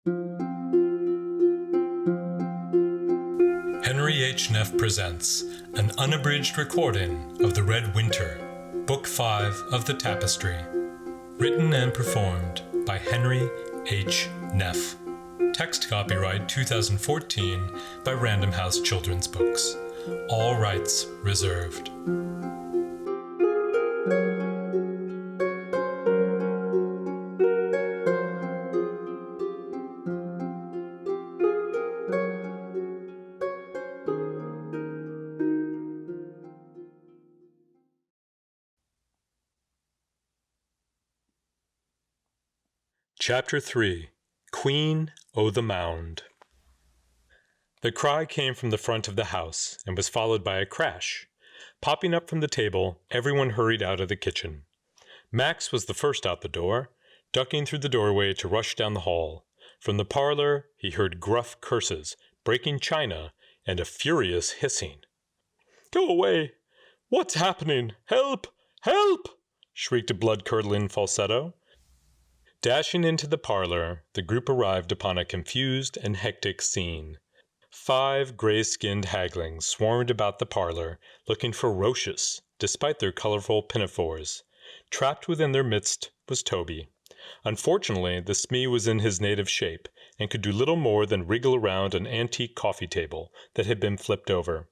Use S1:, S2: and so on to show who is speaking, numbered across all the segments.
S1: Henry H. Neff presents an unabridged recording of The Red Winter, Book 5 of the Tapestry, written and performed by Henry H. Neff. Text copyright 2014 by Random House Children's Books. All rights reserved. Chapter 3. Queen o' the Mound. The cry came from the front of the house and was followed by a crash. Popping up from the table, everyone hurried out of the kitchen. Max was the first out the door, ducking through the doorway to rush down the hall. From the parlor, he heard gruff curses, breaking china, and a furious hissing. "Go away! What's happening? Help! Help!" shrieked a blood-curdling falsetto. Dashing into the parlor, the group arrived upon a confused and hectic scene. 5 gray-skinned haglings swarmed about the parlor, looking ferocious, despite their colorful pinafores. Trapped within their midst was Toby. Unfortunately, the Smee was in his native shape, and could do little more than wriggle around an antique coffee table that had been flipped over.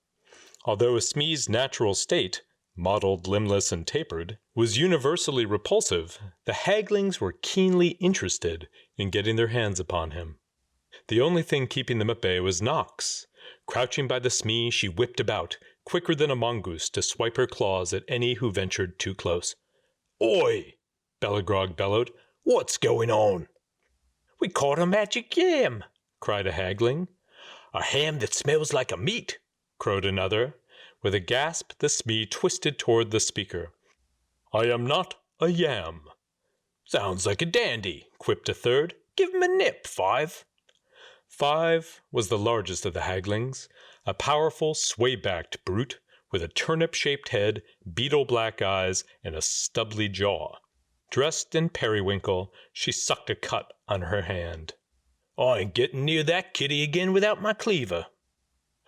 S1: Although a Smee's natural state, mottled, limbless, and tapered, was universally repulsive, the haglings were keenly interested in getting their hands upon him. The only thing keeping them at bay was Nox. Crouching by the Smee, she whipped about, quicker than a mongoose, to swipe her claws at any who ventured too close. "Oi!" Bellegrog bellowed. "What's going on?" "We caught a magic yam!" cried a hagling. "A ham that smells like a meat!" crowed another. With a gasp, the Smee twisted toward the speaker. "I am not a yam." "Sounds like a dandy," quipped a third. "Give him a nip, 5." 5 was the largest of the haglings, a powerful, sway-backed brute with a turnip-shaped head, beetle-black eyes, and a stubbly jaw. Dressed in periwinkle, she sucked a cut on her hand. "I ain't getting near that kitty again without my cleaver."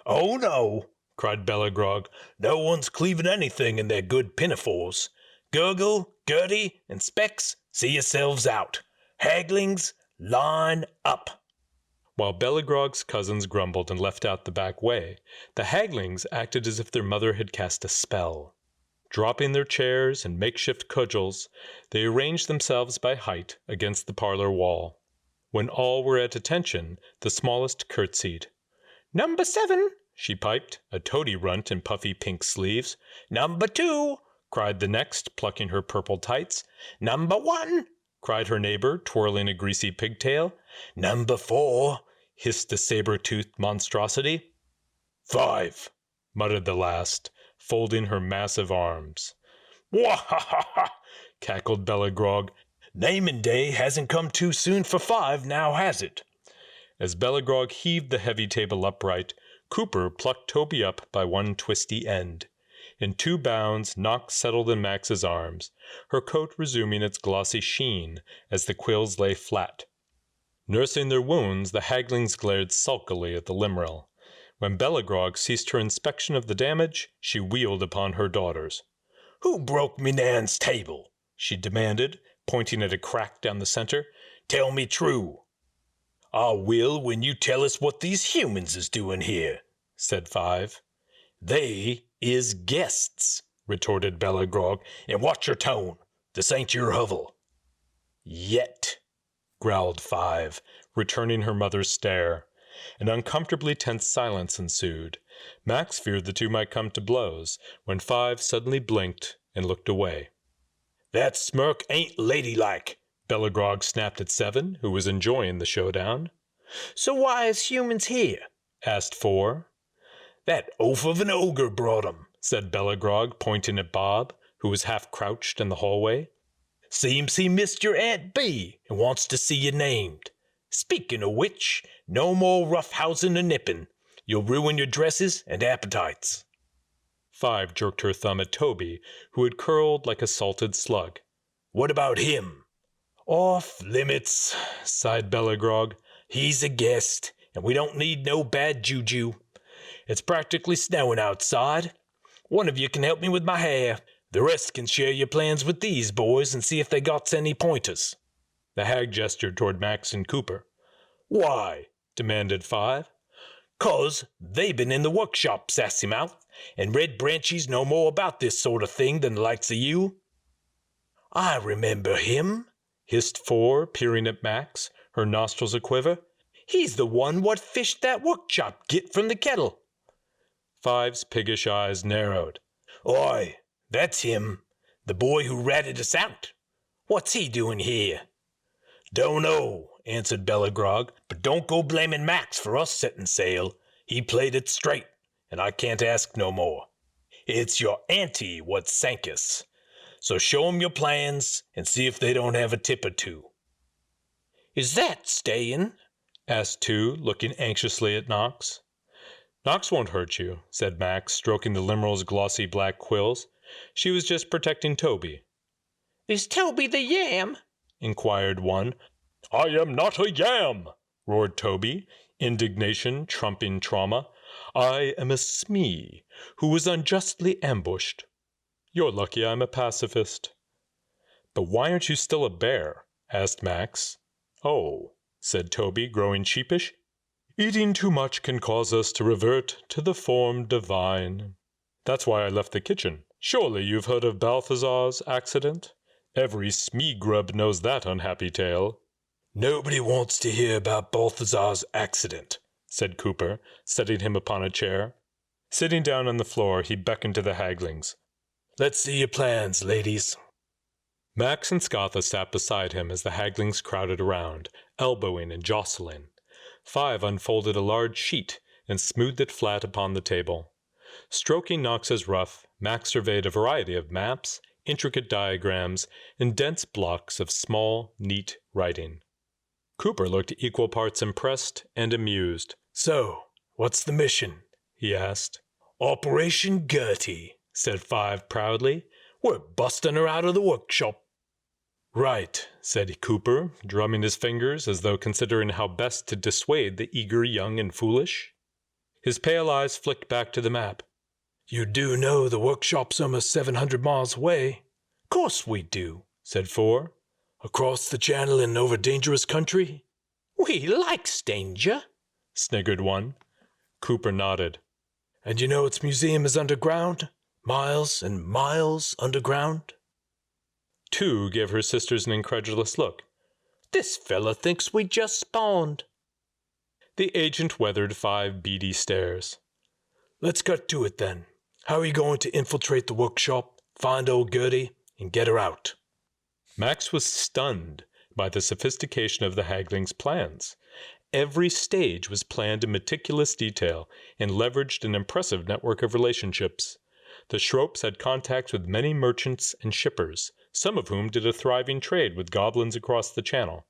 S1: "Oh, no!" cried Bellegrog. "No one's cleaving anything in their good pinafores. Gurgle, Gertie, and Specs, see yourselves out. Haglings, line up." While Bellegrog's cousins grumbled and left out the back way, the haglings acted as if their mother had cast a spell. Dropping their chairs and makeshift cudgels, they arranged themselves by height against the parlor wall. When all were at attention, the smallest curtsied. "Number 7, she piped, a toady runt in puffy pink sleeves. "Number 2, cried the next, plucking her purple tights. "Number 1, cried her neighbor, twirling a greasy pigtail. "Number 4, hissed a saber-toothed monstrosity. "5, muttered the last, folding her massive arms. "Wah-ha-ha-ha!" cackled Bellegrog. "Naming day hasn't come too soon for 5, now has it?" As Bellegrog heaved the heavy table upright, Cooper plucked Toby up by one twisty end. In 2 bounds, Nox settled in Max's arms, her coat resuming its glossy sheen as the quills lay flat. Nursing their wounds, the haglings glared sulkily at the limerill. When Bellegrog ceased her inspection of the damage, she wheeled upon her daughters. "Who broke me Nan's table?" she demanded, pointing at a crack down the center. "Tell me true." "I will when you tell us what these humans is doing here," said 5. "They is guests," retorted Bellegrog, "and watch your tone. This ain't your hovel." "Yet," growled 5, returning her mother's stare. An uncomfortably tense silence ensued. Max feared the two might come to blows, when 5 suddenly blinked and looked away. "That smirk ain't ladylike," Bellegrog snapped at 7, who was enjoying the showdown. "So why is humans here?" asked 4. "That oaf of an ogre brought 'em," said Bellegrog, pointing at Bob, who was half crouched in the hallway. "Seems he missed your Aunt B and wants to see you named. Speaking of which, no more roughhousing or nipping. You'll ruin your dresses and appetites." 5 jerked her thumb at Toby, who had curled like a salted slug. "What about him?" "Off limits," sighed Bellegrog.
S2: He's a guest, and we don't need no bad juju. It's practically snowing outside. One of you can help me with my hair. The rest can share your plans with these boys and see if they got any pointers."
S1: The hag gestured toward Max and Cooper.
S2: "Why?"
S1: demanded 5.
S2: "'Cause they been in the workshop, sassy mouth, and Red Branchies know more about this sort of thing than the likes of you." "I remember him,"
S1: hissed 4, peering at Max, her nostrils a-quiver.
S2: "He's the one what fished that workshop git from the kettle."
S1: 5's piggish eyes narrowed.
S2: "Oi, that's him, the boy who ratted us out. What's he doing here?" "Don't know," answered Bellagrog, "but don't go blaming Max for us setting sail. He played it straight, and I can't ask no more. It's your auntie what sank us. So show 'em your plans and see if they don't have a tip or two." "Is that staying?"
S1: asked 2, looking anxiously at Knox. "Knox won't hurt you," said Max, stroking the Limeral's glossy black quills. "She was just protecting Toby."
S2: "Is Toby the yam?"
S1: inquired 1. "I am not a yam!" roared Toby, indignation trumping trauma. "I am a Smee, who was unjustly ambushed. You're lucky I'm a pacifist." "But why aren't you still a bear?" asked Max. "Oh," said Toby, growing sheepish. "Eating too much can cause us to revert to the form divine. That's why I left the kitchen. Surely you've heard of Balthazar's accident? Every Smee grub knows that unhappy tale."
S2: "Nobody wants to hear about Balthazar's accident,"
S1: said Cooper, setting him upon a chair. Sitting down on the floor, he beckoned to the haglings.
S2: "Let's see your plans, ladies."
S1: Max and Scatha sat beside him as the haglings crowded around, elbowing and jostling. 5 unfolded a large sheet and smoothed it flat upon the table. Stroking Knox's ruff, Max surveyed a variety of maps, intricate diagrams, and dense blocks of small, neat writing. Cooper looked equal parts impressed and amused.
S2: "So, what's the mission?"
S1: he asked.
S2: "Operation Gertie," said 5 proudly. "We're busting her out of the workshop."
S1: "Right," said Cooper, drumming his fingers as though considering how best to dissuade the eager young and foolish. His pale eyes flicked back to the map.
S2: "You do know the workshop's almost 700 miles away?"
S1: "Course we do," said 4.
S2: "Across the channel and over dangerous country?" "We likes danger,"
S1: sniggered 1. Cooper nodded.
S2: "And you know its museum is underground? Miles and miles underground?"
S1: 2 gave her sisters an incredulous look.
S2: "This fella thinks we just spawned."
S1: The agent weathered 5 beady stares.
S2: "Let's cut to it then. How are you going to infiltrate the workshop, find old Gertie, and get her out?"
S1: Max was stunned by the sophistication of the haglings' plans. Every stage was planned in meticulous detail and leveraged an impressive network of relationships. The Schropes had contacts with many merchants and shippers, some of whom did a thriving trade with goblins across the channel.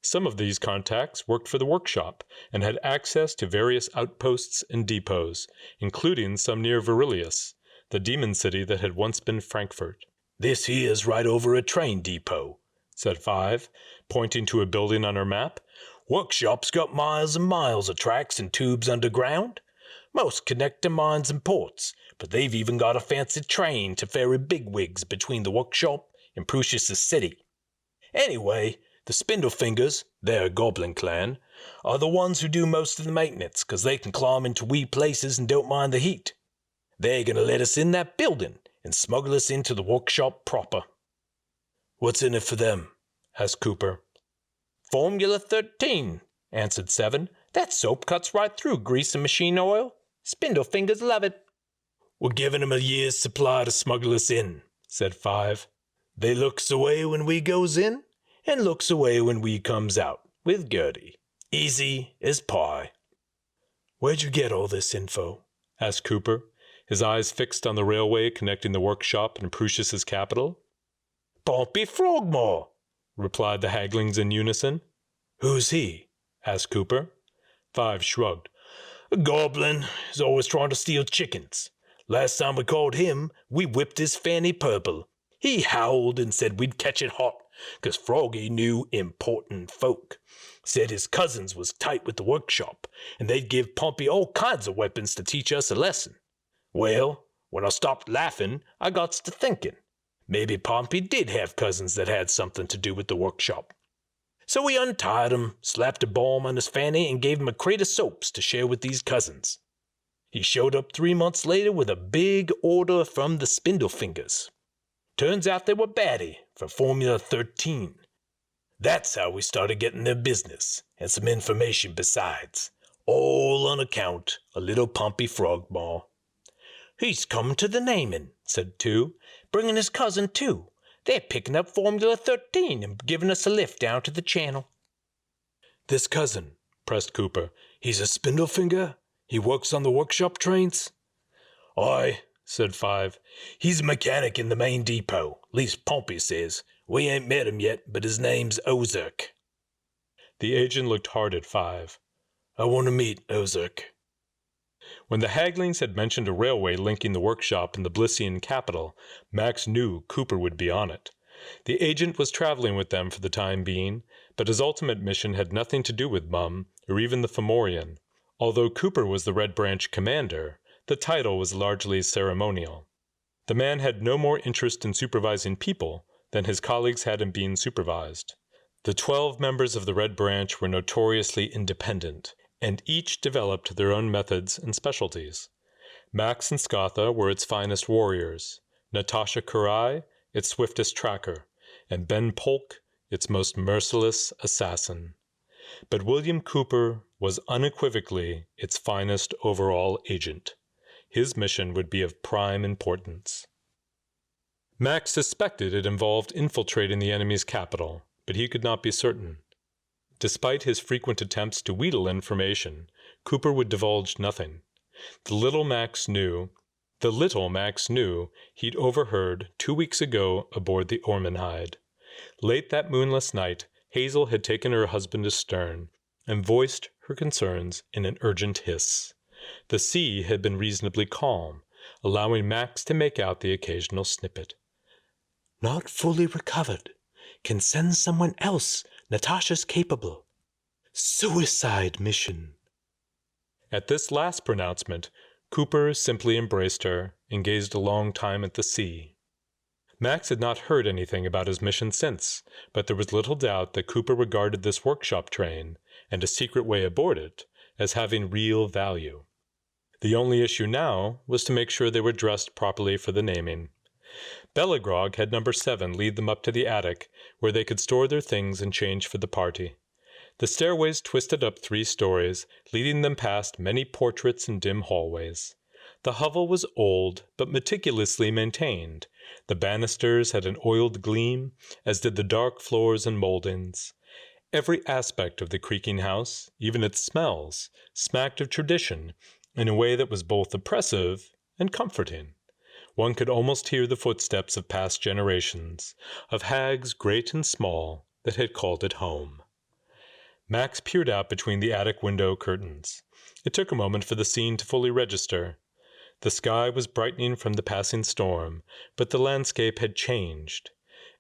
S1: Some of these contacts worked for the workshop and had access to various outposts and depots, including some near Verilius, the demon city that had once been Frankfurt.
S2: "This here's right over a train depot,"
S1: said 5, pointing to a building on her map.
S2: "Workshop's got miles and miles of tracks and tubes underground. Most connect to mines and ports, but they've even got a fancy train to ferry bigwigs between the workshop and Prusius' city. Anyway, the Spindlefingers, their goblin clan, are the ones who do most of the maintenance, 'cause they can climb into wee places and don't mind the heat. They're gonna let us in that building and smuggle us into the workshop proper." "What's in it for them?" asked Cooper. "Formula 13, answered 7. "That soap cuts right through grease and machine oil. Spindlefingers love it." "We're giving 'em a year's supply to smuggle us in," said 5. "They looks away when we goes in, and looks away when we comes out, with Gertie. Easy as pie." "Where'd you get all this info?"
S1: asked Cooper, his eyes fixed on the railway connecting the workshop and Prusius' capital.
S2: "Pompey Frogmore,"
S1: replied the haglings in unison.
S2: "Who's he?" asked Cooper.
S1: 5 shrugged.
S2: "A goblin. He's always trying to steal chickens. Last time we caught him, we whipped his fanny purple. He howled and said we'd catch it hot, 'cause Froggy knew important folk. Said his cousins was tight with the workshop, and they'd give Pompey all kinds of weapons to teach us a lesson. Well, when I stopped laughing, I got to thinking. Maybe Pompey did have cousins that had something to do with the workshop. So we untied him, slapped a balm on his fanny, and gave him a crate of soaps to share with these cousins. He showed up 3 months later with a big order from the Spindle Fingers. Turns out they were batty for Formula 13. That's how we started getting their business, and some information besides. All on account of little Pompey Frogmaw. He's come to the naming, said two, bringing his cousin too. They're picking up Formula 13 and giving us a lift down to the channel.
S3: This cousin, pressed Cooper, he's a Spindlefinger? He works on the workshop trains?
S2: Aye, said Five. He's a mechanic in the main depot, at least Pompey says. We ain't met him yet, but his name's Ozark.
S1: The agent looked hard at Five.
S3: I want to meet Ozark.
S1: When the Haglings had mentioned a railway linking the workshop and the Blissian capital, Max knew Cooper would be on it. The agent was traveling with them for the time being, but his ultimate mission had nothing to do with Mum or even the Fomorian. Although Cooper was the Red Branch commander, the title was largely ceremonial. The man had no more interest in supervising people than his colleagues had in being supervised. The 12 members of the Red Branch were notoriously independent, and each developed their own methods and specialties. Max and Scatha were its finest warriors, Natasha Kurai its swiftest tracker, and Ben Polk its most merciless assassin. But William Cooper was unequivocally its finest overall agent. His mission would be of prime importance. Max suspected it involved infiltrating the enemy's capital, but he could not be certain. Despite his frequent attempts to wheedle information, Cooper would divulge nothing. The little Max knew he'd overheard 2 weeks ago aboard the Ormenhide. Late that moonless night, Hazel had taken her husband astern and voiced her concerns in an urgent hiss. The sea had been reasonably calm, allowing Max to make out the occasional snippet.
S3: Not fully recovered. Can send someone else. Natasha's capable. Suicide mission.
S1: At this last pronouncement, Cooper simply embraced her and gazed a long time at the sea. Max had not heard anything about his mission since, but there was little doubt that Cooper regarded this workshop train, and a secret way aboard it, as having real value. The only issue now was to make sure they were dressed properly for the naming. Bellegrog had number 7 lead them up to the attic, where they could store their things and change for the party. The stairways twisted up 3 stories, leading them past many portraits and dim hallways. The hovel was old, but meticulously maintained. The banisters had an oiled gleam, as did the dark floors and moldings. Every aspect of the creaking house, even its smells, smacked of tradition in a way that was both oppressive and comforting. One could almost hear the footsteps of past generations, of hags great and small that had called it home. Max peered out between the attic window curtains. It took a moment for the scene to fully register. The sky was brightening from the passing storm, but the landscape had changed.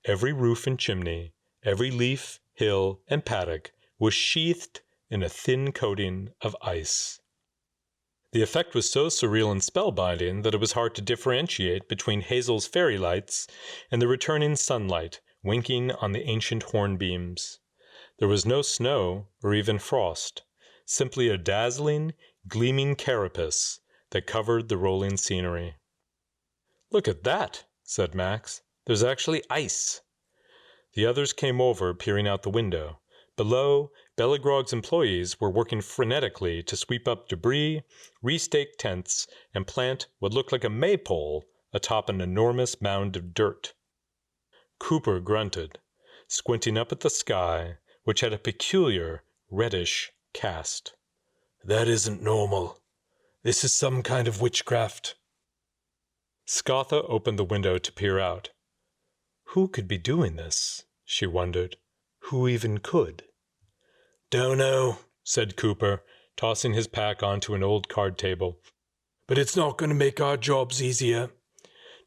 S1: Every roof and chimney, every leaf, hill, and paddock was sheathed in a thin coating of ice. The effect was so surreal and spellbinding that it was hard to differentiate between Hazel's fairy lights and the returning sunlight winking on the ancient hornbeams. There was no snow or even frost, simply a dazzling, gleaming carapace that covered the rolling scenery. "Look at that," said Max. "There's actually ice." The others came over, peering out the window. Below, Bellegrog's employees were working frenetically to sweep up debris, restake tents, and plant what looked like a maypole atop an enormous mound of dirt. Cooper grunted, squinting up at the sky, which had a peculiar reddish cast.
S3: That isn't normal. This is some kind of witchcraft.
S1: Scatha opened the window to peer out. Who could be doing this? She wondered. Who even could?
S3: Don't know,
S1: said Cooper, tossing his pack onto an old card table.
S3: But it's not going to make our jobs easier.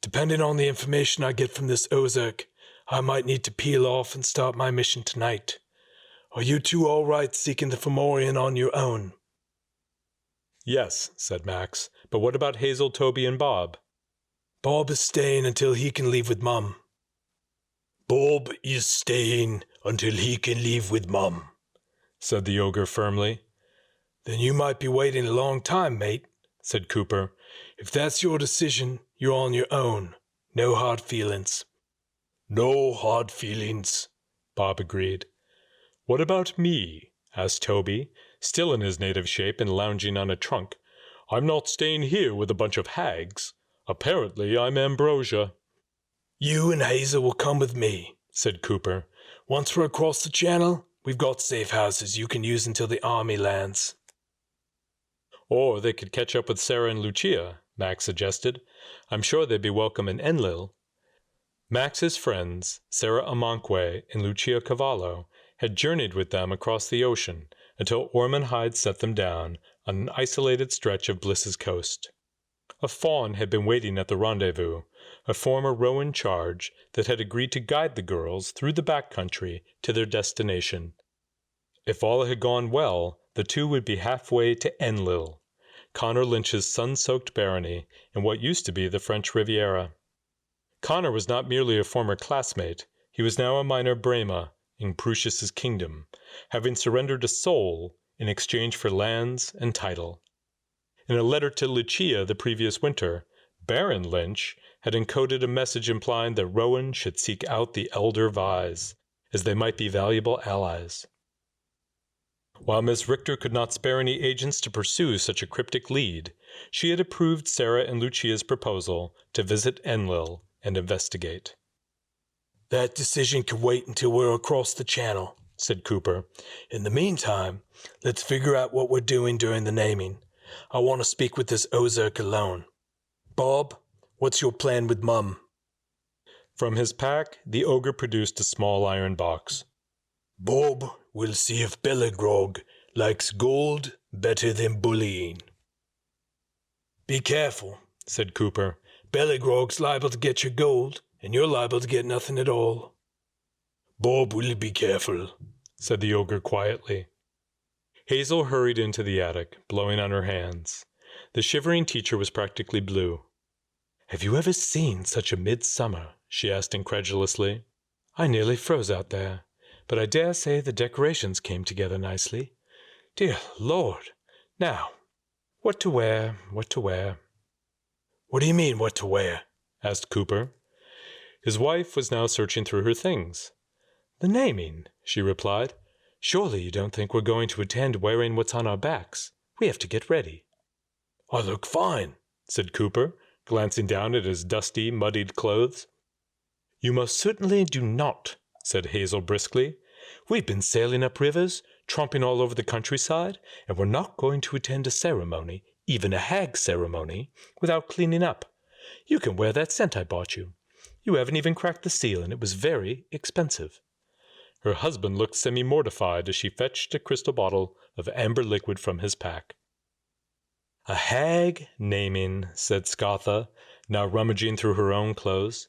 S3: Depending on the information I get from this Ozark, I might need to peel off and start my mission tonight. Are you two all right seeking the Fomorian on your own?
S1: Yes, said Max, but what about Hazel, Toby, and Bob?
S3: Bob is staying until he can leave with Mum. Bob is staying until he can leave with Mum,
S1: said the ogre firmly.
S3: Then you might be waiting a long time, mate, said Cooper. If that's your decision, you're on your own. No hard feelings. No hard feelings,
S1: Bob agreed. What about me? Asked Toby, still in his native shape and lounging on a trunk. I'm not staying here with a bunch of hags. Apparently I'm ambrosia.
S3: You and Hazel will come with me, said Cooper. Once we're across the channel, we've got safe houses you can use until the army lands.
S1: Or they could catch up with Sarah and Lucia, Max suggested. I'm sure they'd be welcome in Enlil. Max's friends, Sarah Amanque and Lucia Cavallo, had journeyed with them across the ocean until Ormond Hyde set them down on an isolated stretch of Bliss's coast. A faun had been waiting at the rendezvous, a former Rowan charge that had agreed to guide the girls through the back country to their destination. If all had gone well, the two would be halfway to Enlil, Connor Lynch's sun-soaked barony in what used to be the French Riviera. Connor was not merely a former classmate, he was now a minor Brema in Prusias's kingdom, having surrendered a soul in exchange for lands and title. In a letter to Lucia the previous winter, Baron Lynch had encoded a message implying that Rowan should seek out the elder Vyse, as they might be valuable allies. While Miss Richter could not spare any agents to pursue such a cryptic lead, she had approved Sarah and Lucia's proposal to visit Enlil and investigate.
S3: That decision can wait until we're across the channel, said Cooper. In the meantime, let's figure out what we're doing during the naming. I want to speak with this Ozark alone. Bob, what's your plan with Mum?
S1: From his pack, the ogre produced a small iron box.
S3: Bob will see if Bellegrog likes gold better than bullying. Be careful, said Cooper. Bellegrog's liable to get your gold, and you're liable to get nothing at all. Bob will be careful, said the ogre quietly.
S1: Hazel hurried into the attic, blowing on her hands. The shivering teacher was practically blue. Have you ever seen such a midsummer? She asked incredulously. I nearly froze out there, but I dare say the decorations came together nicely. Dear Lord! Now, what to wear, what to wear?
S3: What do you mean, what to wear?
S1: Asked Cooper. His wife was now searching through her things. The naming, she replied. Surely you don't think we're going to attend wearing what's on our backs. We have to get ready.
S3: I look fine,
S1: said Cooper, glancing down at his dusty, muddied clothes. You most certainly do not, said Hazel briskly. We've been sailing up rivers, tromping all over the countryside, and we're not going to attend a ceremony, even a hag ceremony, without cleaning up. You can wear that scent I bought you. You haven't even cracked the seal, and it was very expensive. Her husband looked semi-mortified as she fetched a crystal bottle of amber liquid from his pack. A hag naming, said Scatha, now rummaging through her own clothes.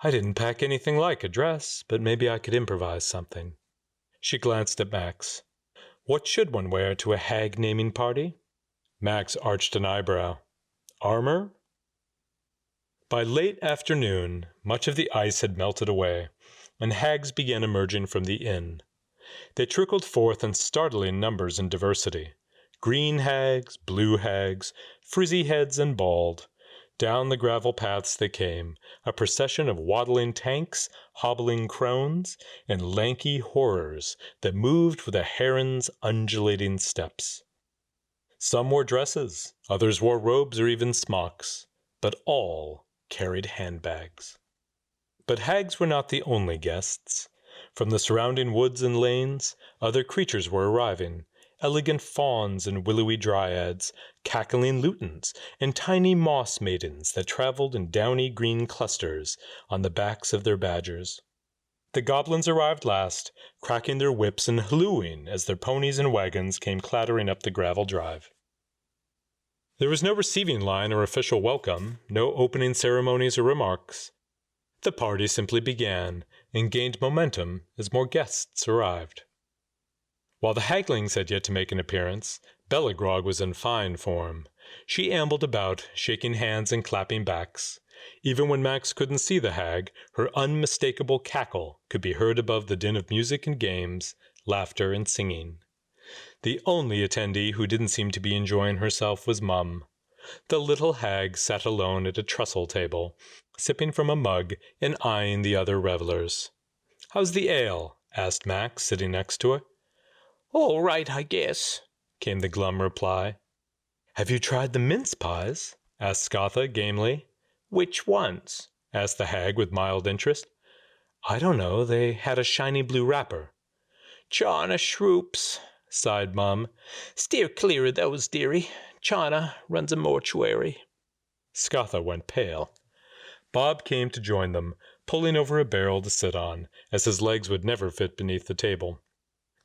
S1: I didn't pack anything like a dress, but maybe I could improvise something. She glanced at Max. What should one wear to a hag naming party? Max arched an eyebrow. Armor? By late afternoon, much of the ice had melted away, and hags began emerging from the inn. They trickled forth in startling numbers and diversity. Green hags, blue hags, frizzy heads and bald. Down the gravel paths they came, a procession of waddling tanks, hobbling crones, and lanky horrors that moved with a heron's undulating steps. Some wore dresses, others wore robes or even smocks, but all carried handbags. But hags were not the only guests. From the surrounding woods and lanes, other creatures were arriving, elegant fauns and willowy dryads, cackling lutins, and tiny moss maidens that traveled in downy green clusters on the backs of their badgers. The goblins arrived last, cracking their whips and hallooing as their ponies and wagons came clattering up the gravel drive. There was no receiving line or official welcome, no opening ceremonies or remarks. The party simply began and gained momentum as more guests arrived. While the haglings had yet to make an appearance, Bellagrog was in fine form. She ambled about, shaking hands and clapping backs. Even when Max couldn't see the hag, her unmistakable cackle could be heard above the din of music and games, laughter and singing. The only attendee who didn't seem to be enjoying herself was Mum. The little hag sat alone at a trestle table, sipping from a mug and eyeing the other revelers. "How's the ale?" asked Max, sitting next to her.
S2: "All right, I guess,"
S1: came the glum reply. "Have you tried the mince pies?" asked Scatha gamely.
S2: "Which ones?"
S1: asked the hag with mild interest. "I don't know. They had a shiny blue wrapper."
S2: "China shroops," sighed Mum. "Steer clear of those, dearie. China runs a mortuary."
S1: Scatha went pale. Bob came to join them, pulling over a barrel to sit on, as his legs would never fit beneath the table.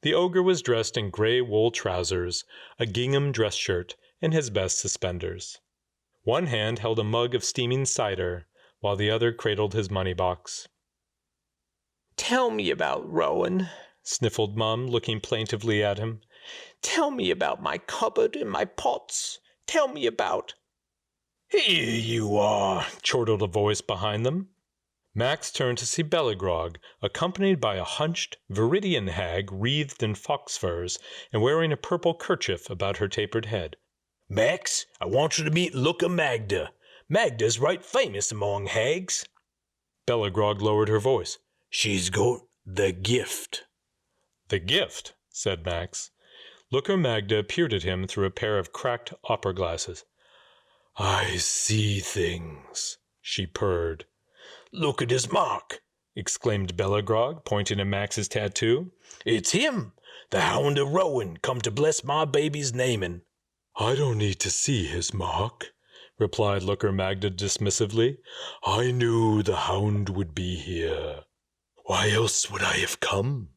S1: The ogre was dressed in gray wool trousers, a gingham dress shirt, and his best suspenders. One hand held a mug of steaming cider, while the other cradled his money box.
S2: "Tell me about Rowan,"
S1: sniffled Mum, looking plaintively at him.
S2: "Tell me about my cupboard and my pots. Tell me about—"
S3: "Here you are,"
S1: chortled a voice behind them. Max turned to see Bellagrog, accompanied by a hunched, Viridian hag wreathed in fox furs and wearing a purple kerchief about her tapered head.
S3: "Max, I want you to meet Looker Magda. Magda's right famous among hags."
S1: Bellagrog lowered her voice.
S3: "She's got the gift."
S1: "The gift," said Max. Looker Magda peered at him through a pair of cracked opera glasses.
S3: "I see things,"
S1: she purred.
S3: "Look at his mark,"
S1: exclaimed Bellagrog, pointing at Max's tattoo.
S3: "It's him, the Hound of Rowan, come to bless my baby's naming."
S1: "I don't need to see his mark," replied Looker Magda dismissively. "I knew the Hound would be here. Why else would I have come?"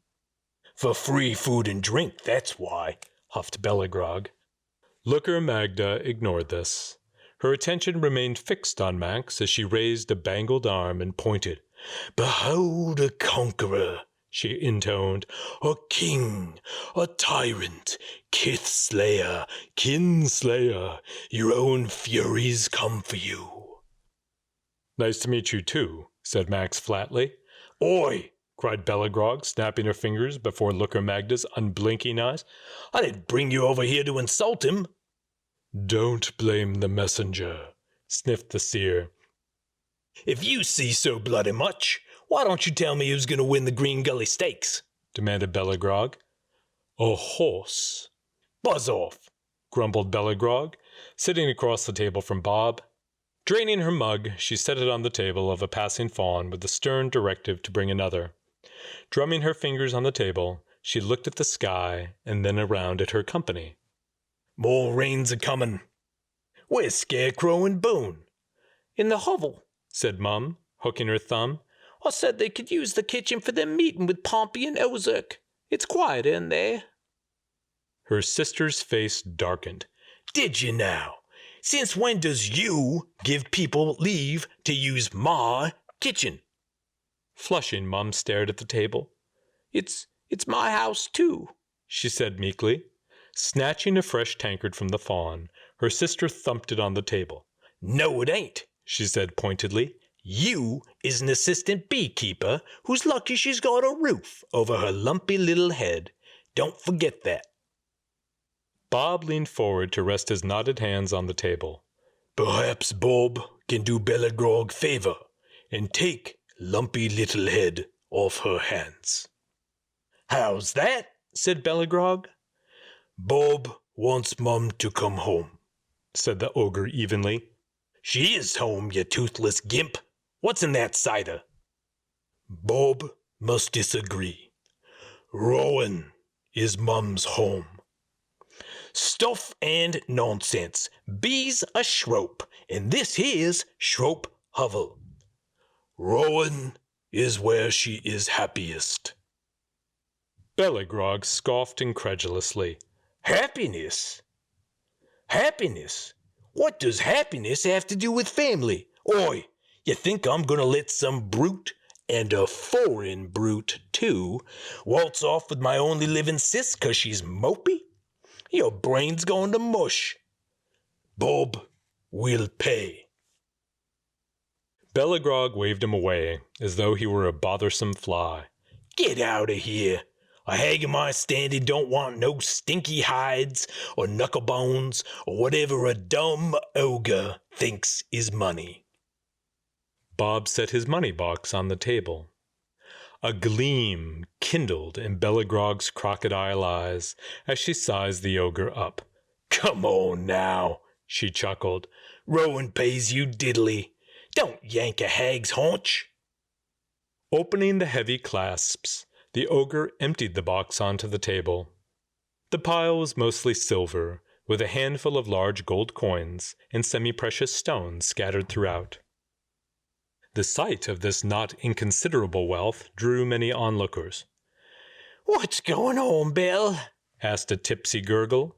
S3: "For free food and drink, that's why,"
S1: huffed Bellagrog. Looker Magda ignored this. Her attention remained fixed on Max as she raised a bangled arm and pointed.
S3: "Behold a conqueror," she intoned, "a king, a tyrant, kith-slayer, kin-slayer. Your own furies come for you."
S1: "Nice to meet you, too," said Max flatly.
S3: "Oi!"
S1: cried Bellagrog, snapping her fingers before Looker Magda's unblinking eyes.
S3: "I didn't bring you over here to insult him."
S1: "Don't blame the messenger," sniffed the seer.
S3: "If you see so bloody much, why don't you tell me who's going to win the Green Gully Stakes?"
S1: demanded Bellagrog. "A horse."
S3: "Buzz off,"
S1: grumbled Bellagrog, sitting across the table from Bob. Draining her mug, she set it on the table of a passing fawn with the stern directive to bring another. Drumming her fingers on the table, she looked at the sky and then around at her company.
S3: "More rains are coming. Where's Scarecrow and Boone?"
S2: "In the hovel,"
S1: said Mum, hooking her thumb.
S2: "I said they could use the kitchen for their meeting with Pompey and Ozark. It's quiet in there."
S1: Her sister's face darkened.
S3: "Did you now? Since when does you give people leave to use my kitchen?"
S1: Flushing, Mum stared at the table.
S2: It's my house, too,"
S1: she said meekly. Snatching a fresh tankard from the fawn, her sister thumped it on the table.
S3: "No, it ain't," she said pointedly. "You is an assistant beekeeper who's lucky she's got a roof over her lumpy little head. Don't forget that."
S1: Bob leaned forward to rest his knotted hands on the table.
S3: "Perhaps Bob can do Bellagrog favor and take lumpy little head off her hands." "How's that?" said Bellagrog. "Bob wants Mum to come home," said the ogre evenly. "She is home, you toothless gimp. What's in that cider?" "Bob must disagree. Rowan is Mum's home." "Stuff and nonsense. Be's a shrope, and this here's Shrope Hovel. Rowan is where she is happiest."
S1: Bellagrog scoffed incredulously.
S3: "Happiness? Happiness? What does happiness have to do with family? Oi, you think I'm going to let some brute
S2: and a foreign brute, too, waltz off with my only living sis 'cause she's mopey? Your brain's going to mush. Bob will pay.
S1: Bellegrog waved him away as though he were a bothersome fly.
S2: Get out of here. A hag of my standing don't want no stinky hides or knuckle bones or whatever a dumb ogre thinks is money.
S1: Bob set his money box on the table. A gleam kindled in Bellegrog's crocodile eyes as she sized the ogre up.
S2: Come on now, she chuckled. Rowan pays you diddly. Don't yank a hag's haunch.
S1: Opening the heavy clasps, the ogre emptied the box onto the table. The pile was mostly silver, with a handful of large gold coins and semi-precious stones scattered throughout. The sight of this not inconsiderable wealth drew many onlookers.
S2: What's going on, Belle?
S1: Asked a tipsy gurgle,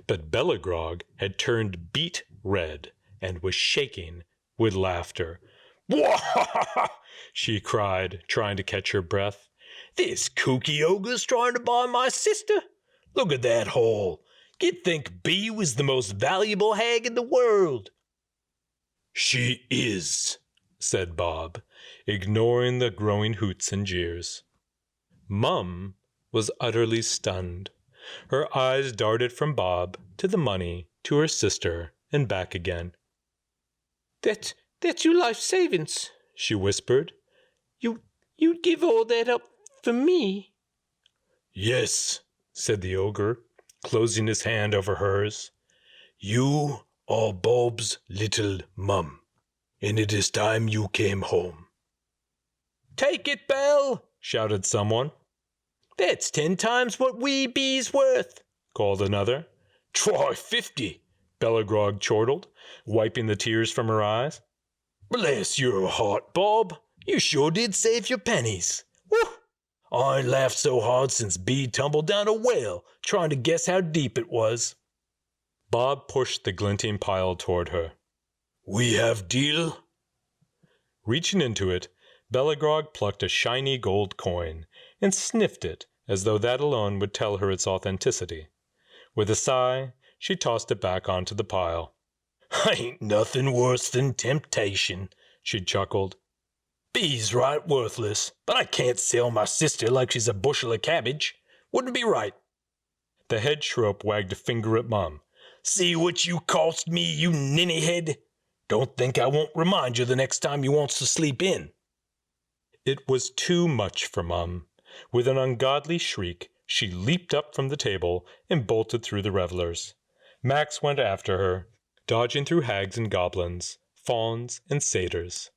S1: but Bellegrog had turned beet red and was shaking with laughter.
S2: Wah!
S1: She cried, trying to catch her breath.
S2: This kooky ogre's trying to buy my sister. Look at that haul. You'd think Bee was the most valuable hag in the world.
S3: She is,
S1: said Bob, ignoring the growing hoots and jeers. Mum was utterly stunned. Her eyes darted from Bob to the money to her sister and back again.
S2: That's your life savings, she whispered. You'd give all that up for me?
S3: Yes, said the ogre, closing his hand over hers. You are Bob's little mum, and it is time you came home.
S2: Take it, Belle, shouted someone. That's 10 times what wee Bee's worth, called another.
S3: Try 50,
S1: Bellegrog chortled, wiping the tears from her eyes.
S3: Bless your heart, Bob.
S2: You sure did save your pennies. Woo! I ain't laughed so hard since Bee tumbled down a well, trying to guess how deep it was.
S1: Bob pushed the glinting pile toward her.
S3: We have deal?
S1: Reaching into it, Bellegrog plucked a shiny gold coin and sniffed it as though that alone would tell her its authenticity. With a sigh, she tossed it back onto the pile.
S2: Ain't nothing worse than temptation, she chuckled. Bee's right worthless, but I can't sell my sister like she's a bushel of cabbage. Wouldn't be right.
S1: The head shrope wagged a finger at Mum.
S2: See what you cost me, you ninny head. Don't think I won't remind you the next time you wants to sleep in.
S1: It was too much for Mum. With an ungodly shriek, she leaped up from the table and bolted through the revelers. Max went after her, dodging through hags and goblins, fauns and satyrs.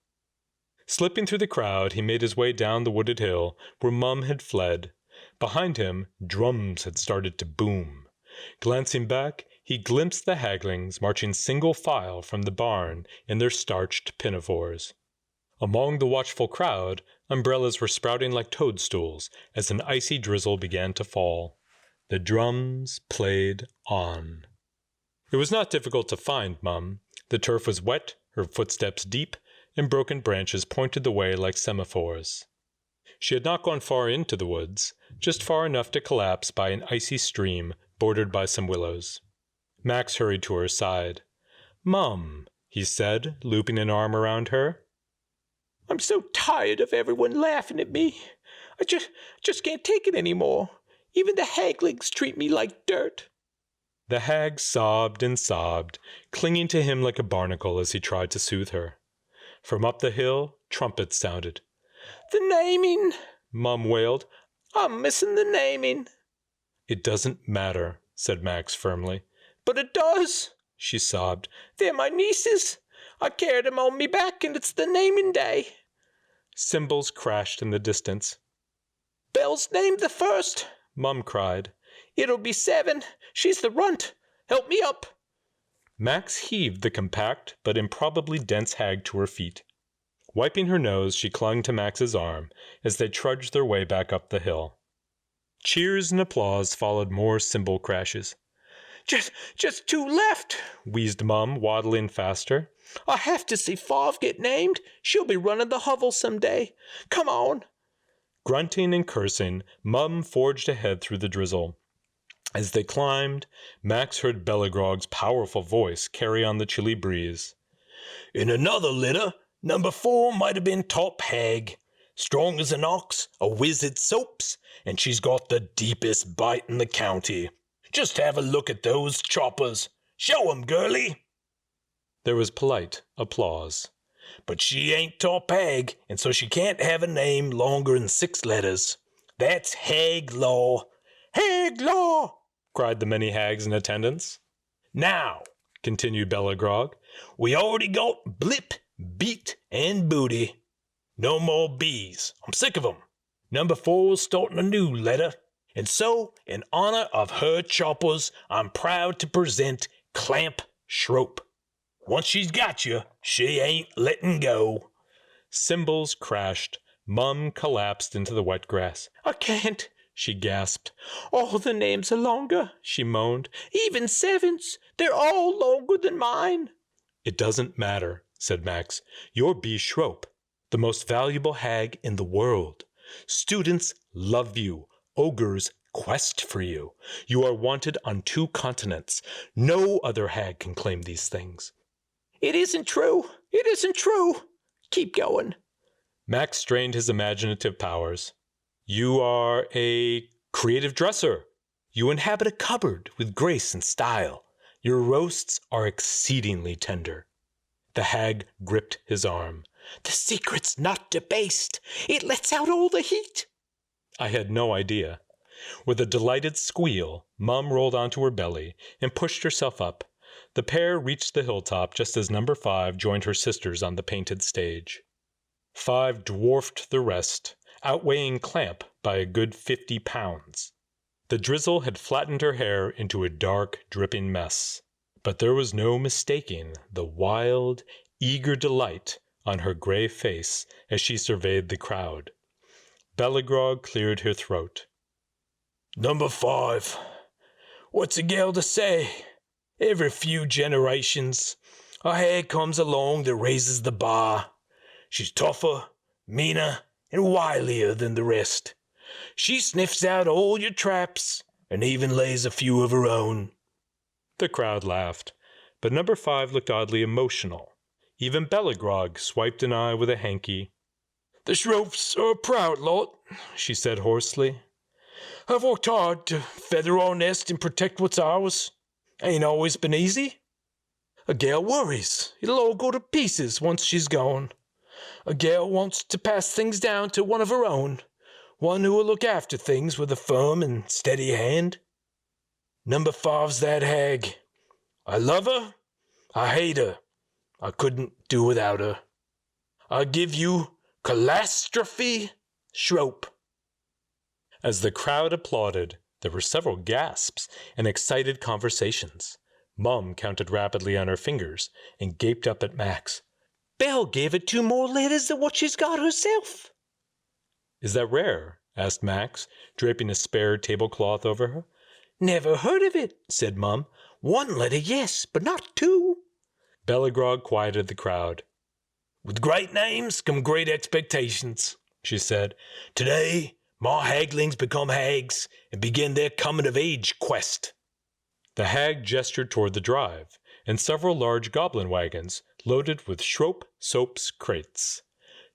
S1: Slipping through the crowd, he made his way down the wooded hill where Mum had fled. Behind him, drums had started to boom. Glancing back, he glimpsed the haglings marching single file from the barn in their starched pinafores. Among the watchful crowd, umbrellas were sprouting like toadstools as an icy drizzle began to fall. The drums played on. It was not difficult to find Mum. The turf was wet, her footsteps deep, and broken branches pointed the way like semaphores. She had not gone far into the woods, just far enough to collapse by an icy stream bordered by some willows. Max hurried to her side. "Mum," he said, looping an arm around her.
S2: "I'm so tired of everyone laughing at me. I just can't take it anymore. Even the haglings treat me like dirt."
S1: The hag sobbed and sobbed, clinging to him like a barnacle as he tried to soothe her. From up the hill, trumpets sounded.
S2: "The naming," Mum wailed. "I'm missing the naming."
S1: "It doesn't matter," said Max firmly.
S2: "But it does," she sobbed. "They're my nieces. I carried them on me back, and it's the naming day."
S1: Cymbals crashed in the distance.
S2: "Belle's named the first," Mum cried. "It'll be 7. She's the runt. Help me up."
S1: Max heaved the compact but improbably dense hag to her feet. Wiping her nose, she clung to Max's arm as they trudged their way back up the hill. Cheers and applause followed more cymbal crashes.
S2: Just two left, wheezed Mum, waddling faster. I have to see Fav get named. She'll be running the hovel someday. Come on.
S1: Grunting and cursing, Mum forged ahead through the drizzle. As they climbed, Max heard Bellegrog's powerful voice carry on the chilly breeze.
S3: In another litter, number 4 might have been top hag. Strong as an ox, a whiz at soaps, and she's got the deepest bite in the county. Just have a look at those choppers. Show 'em, girlie.
S1: There was polite applause.
S3: But she ain't top hag, and so she can't have a name longer than 6 letters. That's hag law. Hag law!
S1: Cried the many hags in attendance.
S3: Now,
S1: continued Bellegrog,
S3: we already got blip, beat, and booty. No more B's. I'm sick of 'em. Number 4's starting a new letter. And so, in honor of her choppers, I'm proud to present Clamp Shrope. Once she's got you, she ain't letting go.
S1: Cymbals crashed. Mum collapsed into the wet grass.
S2: I can't, she gasped. All the names are longer, she moaned. Even 7's. They're all longer than mine.
S1: It doesn't matter, said Max. You're B. Shrope, the most valuable hag in the world. Students love you. Ogres quest for you. You are wanted on 2 continents. No other hag can claim these things.
S2: It isn't true. It isn't true. Keep going.
S1: Max strained his imaginative powers. You are a creative dresser. You inhabit a cupboard with grace and style. Your roasts are exceedingly tender. The hag gripped his arm.
S2: The secret's not debased. It lets out all the heat.
S1: I had no idea. With a delighted squeal, Mum rolled onto her belly and pushed herself up. The pair reached the hilltop just as number 5 joined her sisters on the painted stage. 5 dwarfed the rest, outweighing Clamp by a good 50 pounds. The drizzle had flattened her hair into a dark, dripping mess, but there was no mistaking the wild, eager delight on her gray face as she surveyed the crowd. Bellegrog cleared her throat.
S3: Number 5. What's a gal to say? Every few generations, a hag comes along that raises the bar. She's tougher, meaner, and wilier than the rest. She sniffs out all your traps, and even lays a few of her own.
S1: The crowd laughed, but number 5 looked oddly emotional. Even Bellegrog swiped an eye with a hanky.
S3: The Shropes are a proud lot, she said hoarsely. I've worked hard to feather our nest and protect what's ours. Ain't always been easy. A gal worries. It'll all go to pieces once she's gone. A gal wants to pass things down to one of her own, one who will look after things with a firm and steady hand. Number 5's that hag. I love her. I hate her. I couldn't do without her. I give you Catastrophe Shrope.
S1: As the crowd applauded, there were several gasps and excited conversations. Mum counted rapidly on her fingers and gaped up at Max.
S2: Belle gave it 2 more letters than what she's got herself.
S1: Is that rare? Asked Max, draping a spare tablecloth over her.
S2: Never heard of it, said Mum. 1 letter, yes, but not 2.
S1: Bellegrog quieted the crowd.
S3: With great names come great expectations, she said. Today, my haglings become hags and begin their coming-of-age quest.
S1: The hag gestured toward the drive, and several large goblin wagons loaded with Shrope soaps crates.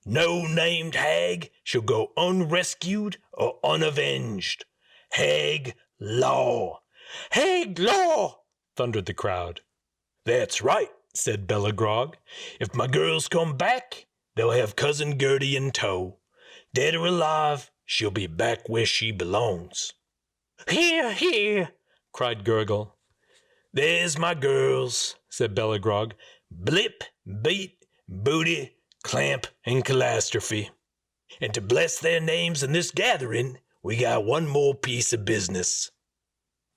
S3: No named hag shall go unrescued or unavenged. Hag law. Hag law! Thundered the crowd. That's right, said Bellegrog. If my girls come back, they'll have Cousin Gertie in tow. Dead or alive, she'll be back where she belongs.
S2: Hear, hear, cried Gurgle.
S3: There's my girls, said Bellegrog. Blip, beat, booty, clamp, and catastrophe. And to bless their names in this gathering, we got one more piece of business.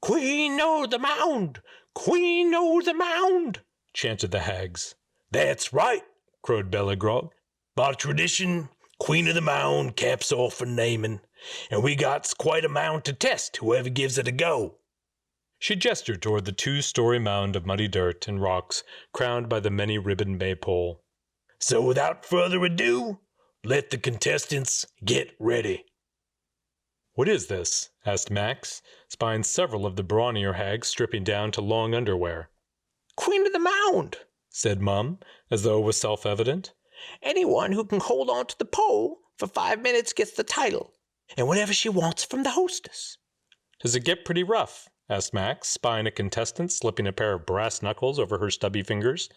S2: Queen o' the Mound! Queen o' the Mound!
S1: Chanted the hags.
S3: That's right, crowed Bellegrog. By tradition, Queen of the Mound caps off for naming, and we got quite a mound to test whoever gives it a go.
S1: She gestured toward the 2-story mound of muddy dirt and rocks crowned by the many-ribboned maypole.
S3: So without further ado, let the contestants get ready.
S1: What is this? Asked Max, spying several of the brawnier hags stripping down to long underwear.
S2: Queen of the Mound,
S1: said Mum, as though it was self-evident.
S2: Anyone who can hold on to the pole for 5 minutes gets the title, and whatever she wants from the hostess.
S1: Does it get pretty rough? Asked Max, spying a contestant slipping a pair of brass knuckles over her stubby fingers.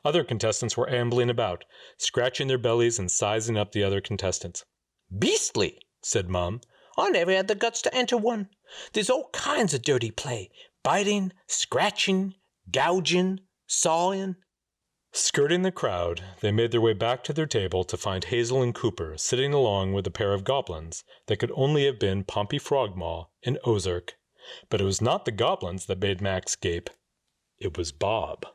S1: Other contestants were ambling about, scratching their bellies and sizing up the other contestants.
S2: Beastly,
S1: said Mum.
S2: I never had the guts to enter one. There's all kinds of dirty play. Biting, scratching, gouging, sawing.
S1: Skirting the crowd, they made their way back to their table to find Hazel and Cooper sitting along with a pair of goblins that could only have been Pompey Frogmaw and Ozark. But it was not the goblins that made Max gape. It was Bob.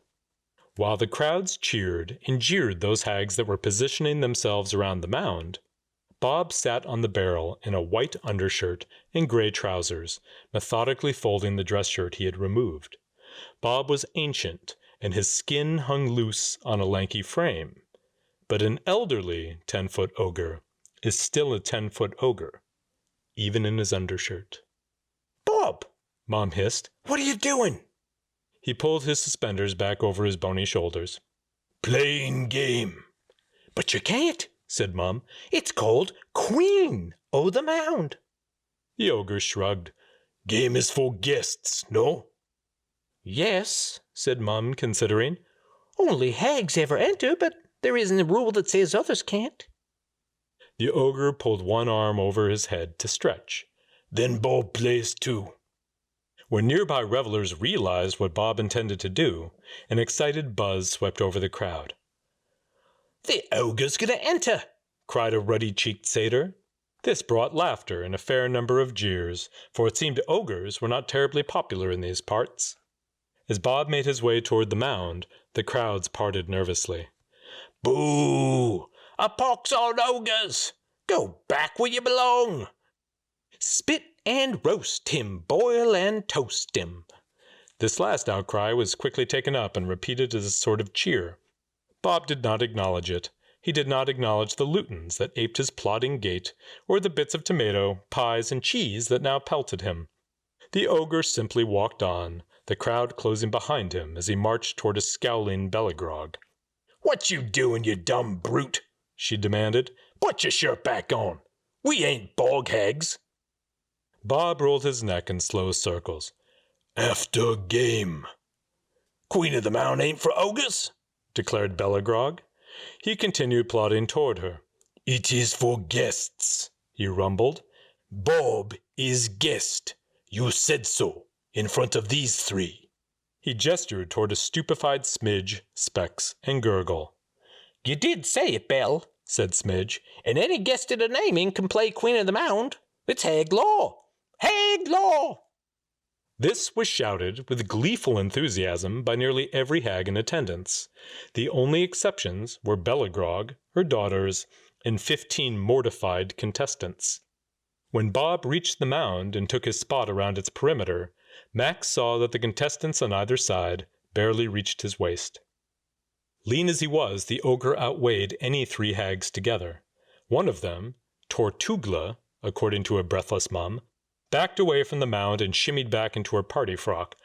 S1: While the crowds cheered and jeered those hags that were positioning themselves around the mound, Bob sat on the barrel in a white undershirt and gray trousers, methodically folding the dress shirt he had removed. Bob was ancient, and his skin hung loose on a lanky frame. But an elderly 10-foot ogre is still a 10-foot ogre, even in his undershirt.
S2: Bob,
S1: Mom hissed.
S2: What are you doing?
S1: He pulled his suspenders back over his bony shoulders.
S3: Playing game.
S2: But you can't,
S1: said Mom.
S2: It's called Queen o' the Mound.
S1: The ogre shrugged.
S3: Game is for guests, no?
S2: Yes,
S1: said Mum, considering.
S2: Only hags ever enter, but there isn't a rule that says others can't.
S1: The ogre pulled one arm over his head to stretch.
S3: Then Bob plays too.
S1: When nearby revelers realized what Bob intended to do, an excited buzz swept over the crowd.
S2: The ogre's gonna enter,
S1: cried a ruddy-cheeked satyr. This brought laughter and a fair number of jeers, for it seemed ogres were not terribly popular in these parts. As Bob made his way toward the mound, the crowds parted nervously.
S2: Boo! A pox on ogres! Go back where you belong! Spit and roast him, boil and toast him.
S1: This last outcry was quickly taken up and repeated as a sort of cheer. Bob did not acknowledge it. He did not acknowledge the lutins that aped his plodding gait, or the bits of tomato, pies, and cheese that now pelted him. The ogre simply walked on, the crowd closing behind him as he marched toward a scowling Bellegrog.
S3: What you doing, you dumb brute?
S1: She demanded.
S3: Put your shirt back on. We ain't bog hags.
S1: Bob rolled his neck in slow circles.
S3: After game. Queen of the Mound ain't for ogres,
S1: declared Bellegrog. He continued plodding toward her.
S3: It is for guests,
S1: he rumbled.
S3: Bob is guest. You said so, in front of these three.
S1: He gestured toward a stupefied Smidge, Specs, and Gurgle.
S2: You did say it, Belle,
S1: said Smidge.
S2: And any guest at a naming can play Queen of the Mound. It's hag law. Hag law!
S1: This was shouted with gleeful enthusiasm by nearly every hag in attendance. The only exceptions were Bellegrog, her daughters, and 15 mortified contestants. When Bob reached the mound and took his spot around its perimeter, Max saw that the contestants on either side barely reached his waist. Lean as he was, the ogre outweighed any 3 hags together. One of them, Tortugla, according to a breathless Mum, backed away from the mound and shimmied back into her party frock.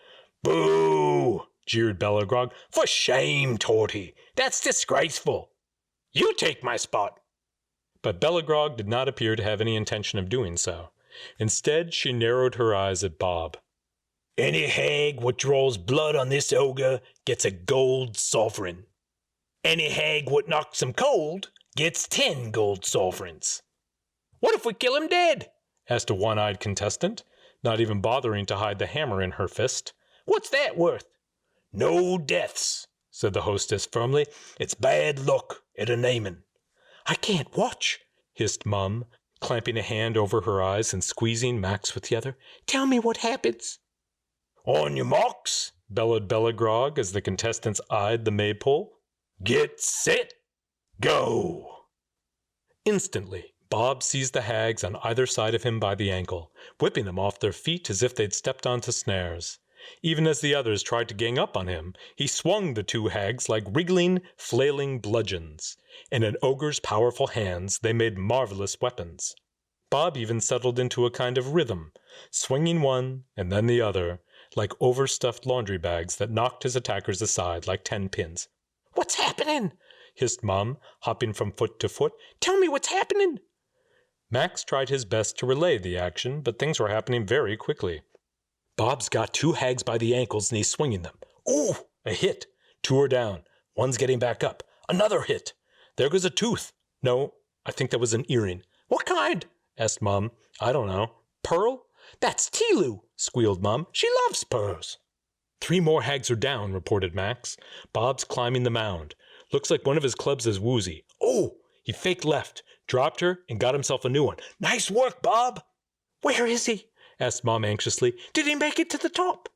S3: Boo!
S1: Jeered Bellegrog.
S3: For shame, Torty. That's disgraceful. You take my spot.
S1: But Bellegrog did not appear to have any intention of doing so. Instead, she narrowed her eyes at Bob.
S3: Any hag what draws blood on this ogre gets a gold sovereign. Any hag what knocks him cold gets 10 gold sovereigns.
S2: What if we kill him dead?
S1: Asked a one-eyed contestant, not even bothering to hide the hammer in her fist.
S2: What's that worth?
S3: No deaths, said the hostess firmly. It's bad luck at a naming.
S2: I can't watch,
S1: hissed Mum, clamping a hand over her eyes and squeezing Max with the other.
S2: Tell me what happens.
S3: On your marks,
S1: bellowed Bellegrog as the contestants eyed the maypole.
S3: Get set, go.
S1: Instantly, Bob seized the hags on either side of him by the ankle, whipping them off their feet as if they'd stepped onto snares. Even as the others tried to gang up on him, he swung the two hags like wriggling, flailing bludgeons. And in Ogre's powerful hands, they made marvelous weapons. Bob even settled into a kind of rhythm, swinging one and then the other, like overstuffed laundry bags that knocked his attackers aside like 10 pins.
S2: "What's happening?"
S1: hissed Mum, hopping from foot to foot.
S2: "Tell me what's happening."
S1: Max tried his best to relay the action, but things were happening very quickly.
S3: Bob's got two hags by the ankles and he's swinging them. Ooh, a hit. Two are down. One's getting back up. Another hit. There goes a tooth. No, I think that was an earring.
S2: "What kind?"
S1: asked Mum. I don't know. Pearl?
S2: "That's Tilu,"
S3: squealed Mum.
S2: "She loves pearls."
S1: 3 more hags are down, reported Max. Bob's climbing the mound. Looks like one of his clubs is woozy.
S3: Oh, he faked left, dropped her, and got himself a new one. Nice work, Bob.
S2: "Where is he?"
S1: asked Mom anxiously.
S2: "Did he make it to the top?"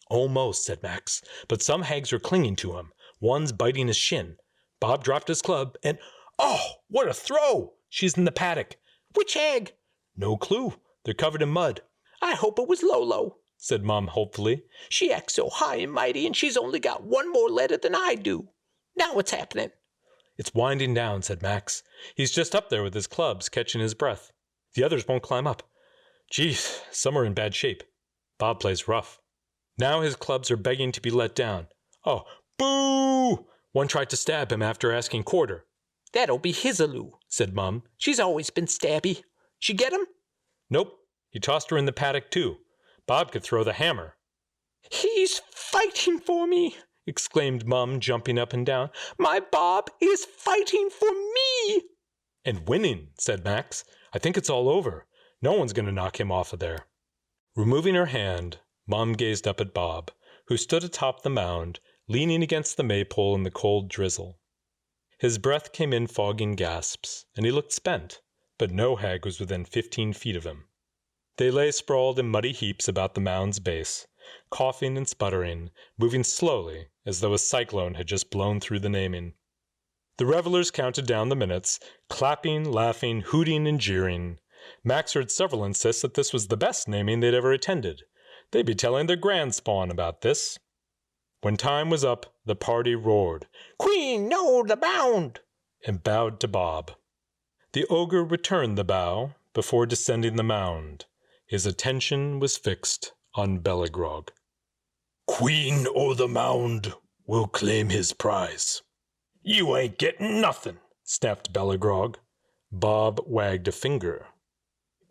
S3: Almost, said Max, but some hags are clinging to him. One's biting his shin. Bob dropped his club and, oh, what a throw! She's in the paddock.
S2: "Which hag?"
S3: No clue. They're covered in mud.
S2: "I hope it was Lolo,"
S1: said Mom hopefully.
S2: "She acts so high and mighty, and she's only got one more letter than I do. Now what's happening?"
S1: It's winding down, said Max. He's just up there with his clubs, catching his breath. The others won't climb up. Geez, some are in bad shape. Bob plays rough. Now his clubs are begging to be let down. Oh, boo! One tried to stab him after asking quarter.
S2: "That'll be Hisaloo,"
S1: said Mum.
S2: "She's always been stabby. She get him?"
S1: Nope. He tossed her in the paddock, too. Bob could throw the hammer.
S2: "He's fighting for me,"
S1: exclaimed Mum, jumping up and down.
S2: "My Bob is fighting for me."
S1: And winning, said Max. I think it's all over. No one's going to knock him off of there. Removing her hand, Mom gazed up at Bob, who stood atop the mound, leaning against the maypole in the cold drizzle. His breath came in fogging gasps, and he looked spent, but no hag was within 15 feet of him. They lay sprawled in muddy heaps about the mound's base, coughing and sputtering, moving slowly, as though a cyclone had just blown through the naming. The revelers counted down the minutes, clapping, laughing, hooting, and jeering. Max heard several insist that this was the best naming they'd ever attended. They'd be telling their grandspawn about this. When time was up, the party roared,
S2: "Queen, no, the bound!"
S1: and bowed to Bob. The ogre returned the bow before descending the mound. His attention was fixed on Bellegrog.
S3: Queen o' the mound will claim his prize.
S2: "You ain't getting nothing,"
S1: snapped Bellegrog. Bob wagged a finger.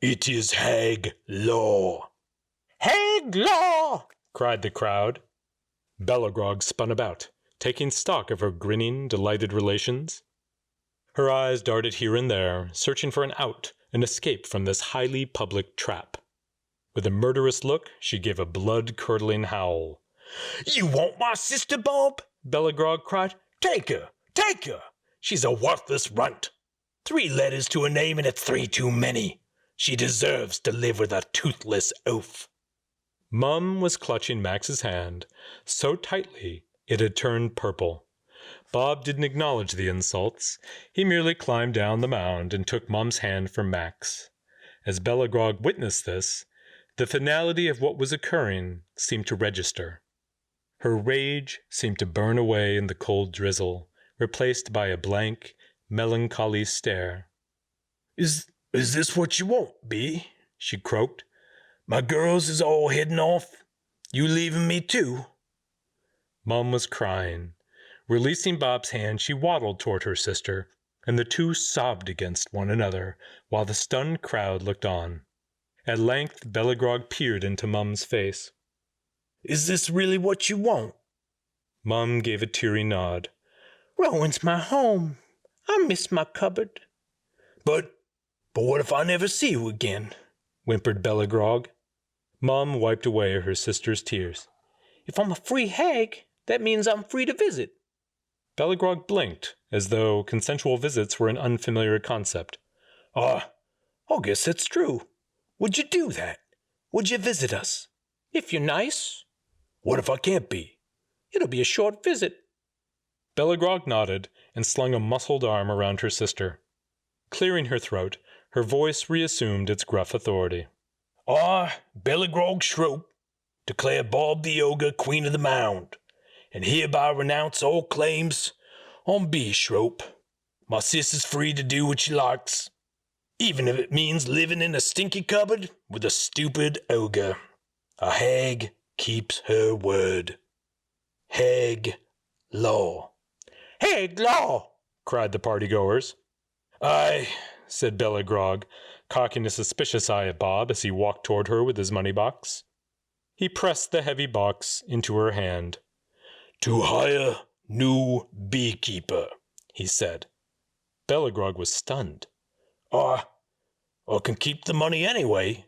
S3: It is hag law.
S2: "Hag law!"
S1: cried the crowd. Bellegrog spun about, taking stock of her grinning, delighted relations. Her eyes darted here and there, searching for an out, an escape from this highly public trap. With a murderous look, she gave a blood-curdling howl.
S3: You want my sister, Bob? Bellegrog cried. Take her! Take her! She's a worthless runt. 3 letters to her name and it's 3 too many. She deserves to live with a toothless oaf.
S1: Mum was clutching Max's hand so tightly it had turned purple. Bob didn't acknowledge the insults. He merely climbed down the mound and took Mum's hand from Max. As Bellegrog witnessed this, the finality of what was occurring seemed to register. Her rage seemed to burn away in the cold drizzle, replaced by a blank, melancholy stare.
S3: Is this what you want, B? She croaked. My girls is all heading off. You leaving me too?
S1: Mum was crying. Releasing Bob's hand, she waddled toward her sister, and the two sobbed against one another while the stunned crowd looked on. At length, Bellegrog peered into Mum's face.
S3: Is this really what you want?
S1: Mum gave a teary nod.
S2: Rowan's my home. I miss my cupboard.
S3: But what if I never see you again?
S1: Whimpered Bellegrog. Mum wiped away her sister's tears.
S2: If I'm a free hag, that means I'm free to visit.
S1: Bellegrog blinked, as though consensual visits were an unfamiliar concept.
S3: I guess that's true. Would you do that? Would you visit us?
S2: If you're nice.
S3: What if I can't be?
S2: It'll be a short visit.
S1: Bellegrog nodded and slung a muscled arm around her sister. Clearing her throat, her voice reassumed its gruff authority.
S3: Bellegrog Shrope,
S2: declare Bob the Ogre Queen of the Mound, and hereby renounce all claims on B. Shrope. My sis is free to do what she likes, even if it means living in a stinky cupboard with a stupid ogre. A hag keeps her word. Hag law.
S1: Hag law! Cried the partygoers.
S2: Aye,
S1: said Bellagrog, cocking a suspicious eye at Bob as he walked toward her with his money box. He pressed the heavy box into her hand.
S2: To hire new beekeeper, he said.
S1: Bellagrog was stunned.
S2: I can keep the money anyway.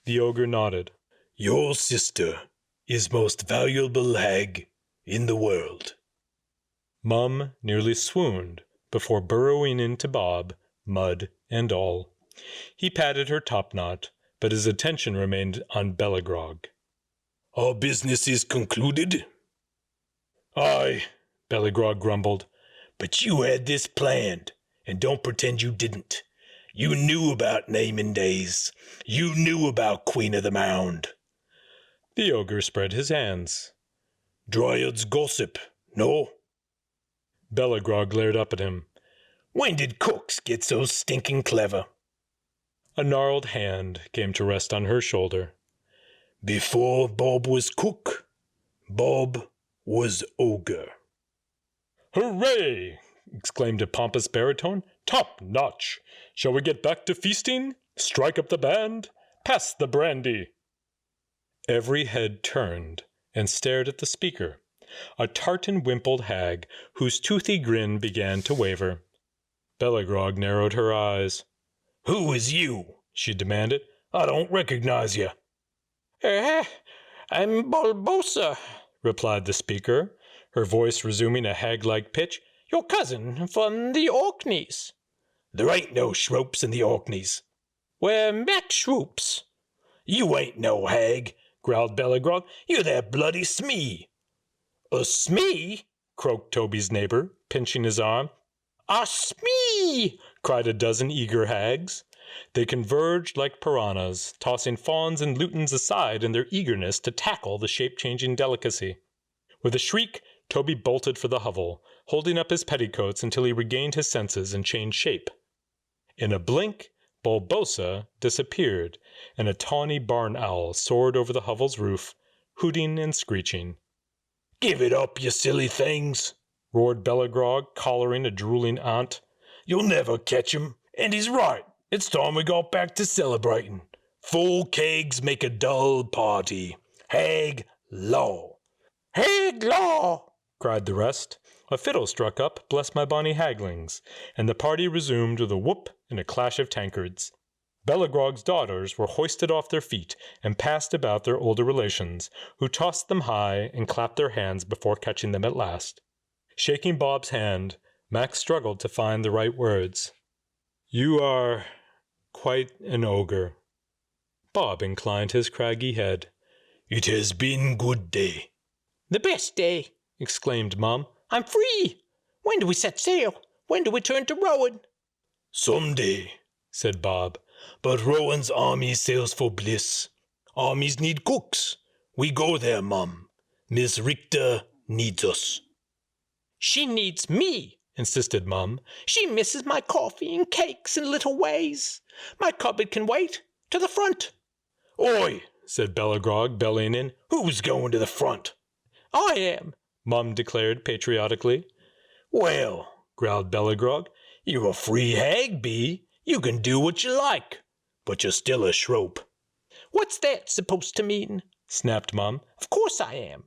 S1: The ogre nodded.
S3: Your sister is most valuable hag in the world.
S1: Mum nearly swooned before burrowing into Bob, mud and all. He patted her topknot, but his attention remained on Bellagrog.
S3: Our business is concluded?
S2: Aye,
S1: Bellagrog grumbled.
S3: But you had this planned, and don't pretend you didn't. You knew about naming days. You knew about Queen of the Mound.
S1: The ogre spread his hands.
S3: Dryad's gossip, no?
S1: Bellagrog glared up at him.
S3: When did cooks get so stinking clever?
S1: A gnarled hand came to rest on her shoulder.
S3: Before Bob was cook, Bob was ogre.
S1: Hooray! Exclaimed a pompous baritone. Top notch! Shall we get back to feasting? Strike up the band? Pass the brandy! Every head turned and stared at the speaker, a tartan-wimpled hag whose toothy grin began to waver. Bellagrog narrowed her eyes.
S2: Who is you? She demanded. I don't recognize you.
S4: I'm Balbosa,
S1: replied the speaker, her voice resuming a hag-like pitch.
S4: Your cousin from the Orkneys.
S2: There ain't no Shropes in the Orkneys.
S4: We're Mac Shroops.
S2: You ain't no hag, growled Bellagrog. You're that bloody Smee.
S4: A Smee?
S1: Croaked Toby's neighbor, pinching his arm.
S4: A Smee!
S1: Cried a dozen eager hags. They converged like piranhas, tossing fawns and lutins aside in their eagerness to tackle the shape-changing delicacy. With a shriek, Toby bolted for the hovel, holding up his petticoats until he regained his senses and changed shape. In a blink, Balbosa disappeared, and a tawny barn owl soared over the hovel's roof, hooting and screeching.
S2: Give it up, you silly things,
S1: roared Bellagrog, collaring a drooling aunt.
S2: You'll never catch him, and he's right. It's time we got back to celebrating. Full kegs make a dull party. Hag law.
S4: Hag law!
S1: Cried the rest. A fiddle struck up, bless my bonny haglings, and the party resumed with a whoop and a clash of tankards. Bellagrog's daughters were hoisted off their feet and passed about their older relations, who tossed them high and clapped their hands before catching them at last. Shaking Bob's hand, Max struggled to find the right words. You are quite an ogre. Bob inclined his craggy head.
S3: It has been good day.
S4: The best day,
S1: exclaimed Mum.
S4: I'm free. When do we set sail? When do we turn to Rowan?
S3: Some day,
S1: said Bob.
S3: But Rowan's army sails for Bliss. Armies need cooks. We go there, Mum. Miss Richter needs us.
S4: She needs me,
S1: insisted Mum.
S4: She misses my coffee and cakes and little ways. My cupboard can wait. To the front.
S2: Oi,
S1: said Bellagrog, bellying in.
S2: Who's going to the front?
S4: I am,
S1: Mum declared patriotically.
S2: Well, growled Bellagrog, you're a free hag, bee. You can do what you like, but you're still a Shrope.
S4: What's that supposed to mean?
S1: Snapped Mum.
S4: Of course I am.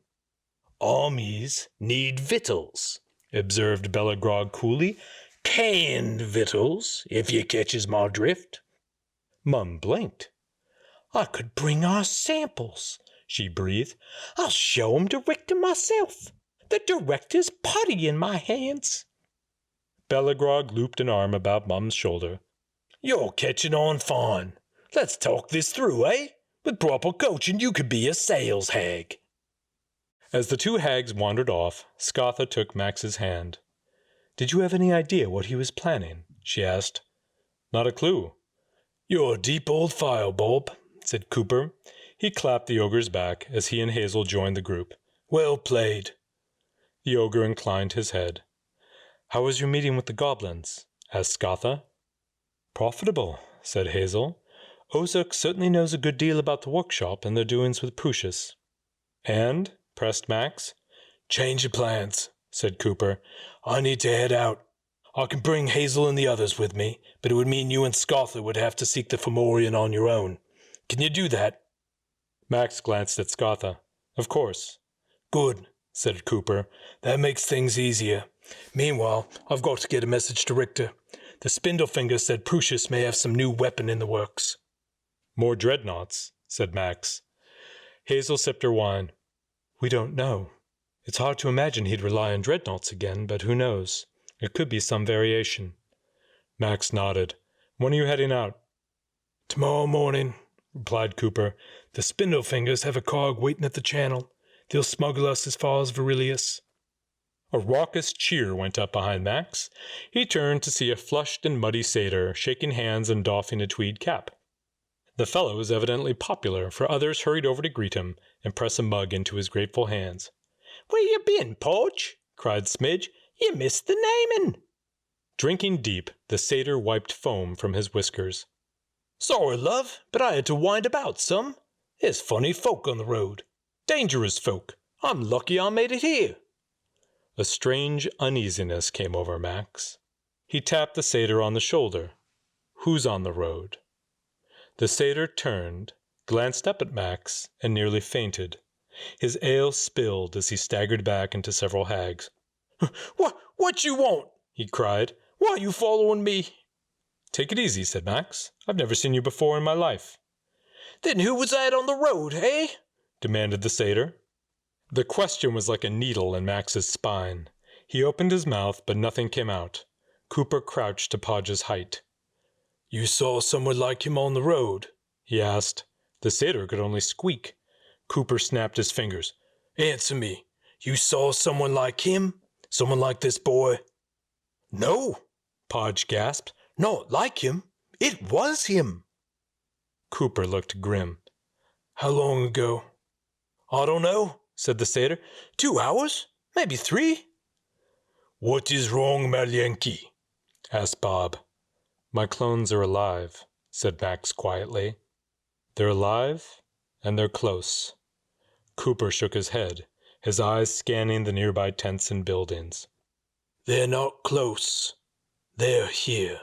S3: Armies need victuals,
S1: observed Bellagrog coolly.
S3: Canned victuals, if you catches my drift.
S1: Mum blinked.
S4: I could bring our samples,
S1: she breathed.
S4: I'll show 'em Director myself. The Director's putty in my hands.
S1: Bellagrog looped an arm about Mum's shoulder.
S3: You're catching on fine. Let's talk this through, eh? With proper coaching, you could be a sales hag.
S1: As the two hags wandered off, Scatha took Max's hand. Did you have any idea what he was planning? She asked. Not a clue.
S3: You're a deep old file, Bob, said Cooper.
S1: He clapped the ogre's back as he and Hazel joined the group.
S3: Well played.
S1: The ogre inclined his head. How was your meeting with the goblins? Asked Scatha. Profitable, said Hazel. Ozark certainly knows a good deal about the workshop and their doings with Prussius. And? Pressed Max.
S3: Change of plans, said Cooper. I need to head out. I can bring Hazel and the others with me, but it would mean you and Scatha would have to seek the Fomorian on your own. Can you do that?
S1: Max glanced at Scatha. Of course.
S3: Good, said Cooper. That makes things easier. Meanwhile, I've got to get a message to Richter. The Spindlefinger said Prussius may have some new weapon in the works.
S1: More dreadnoughts, said Max. Hazel sipped her wine. We don't know. It's hard to imagine he'd rely on dreadnoughts again, but who knows? It could be some variation. Max nodded. When are you heading out?
S3: Tomorrow morning, replied Cooper. The Spindlefingers have a cog waiting at the channel. They'll smuggle us as far as Verilius.
S1: A raucous cheer went up behind Max. He turned to see a flushed and muddy satyr shaking hands and doffing a tweed cap. The fellow was evidently popular, for others hurried over to greet him and press a mug into his grateful hands.
S4: Where you been, Porch? Cried Smidge. You missed the naming.
S1: Drinking deep, the satyr wiped foam from his whiskers.
S3: Sorry, love, but I had to wind about some. There's funny folk on the road. Dangerous folk. I'm lucky I made it here.
S1: A strange uneasiness came over Max. He tapped the satyr on the shoulder. Who's on the road? The satyr turned, glanced up at Max, and nearly fainted. His ale spilled as he staggered back into several hags.
S3: What you want? He cried. Why are you following me?
S1: Take it easy, said Max. I've never seen you before in my life.
S3: Then who was that on the road, eh?
S1: Demanded the satyr. The question was like a needle in Max's spine. He opened his mouth, but nothing came out. Cooper crouched to Podge's height.
S3: You saw someone like him on the road?
S1: He asked. The satyr could only squeak. Cooper snapped his fingers.
S3: Answer me. You saw someone like him? Someone like this boy? No, Podge gasped. Not like him. It was him.
S1: Cooper looked grim.
S3: How long ago? I don't know, said the satyr. 2 hours? Maybe 3? What is wrong, Malyenki? Asked Bob.
S1: My clones are alive, said Max quietly. They're alive, and they're close. Cooper shook his head, his eyes scanning the nearby tents and buildings.
S3: They're not close. They're here.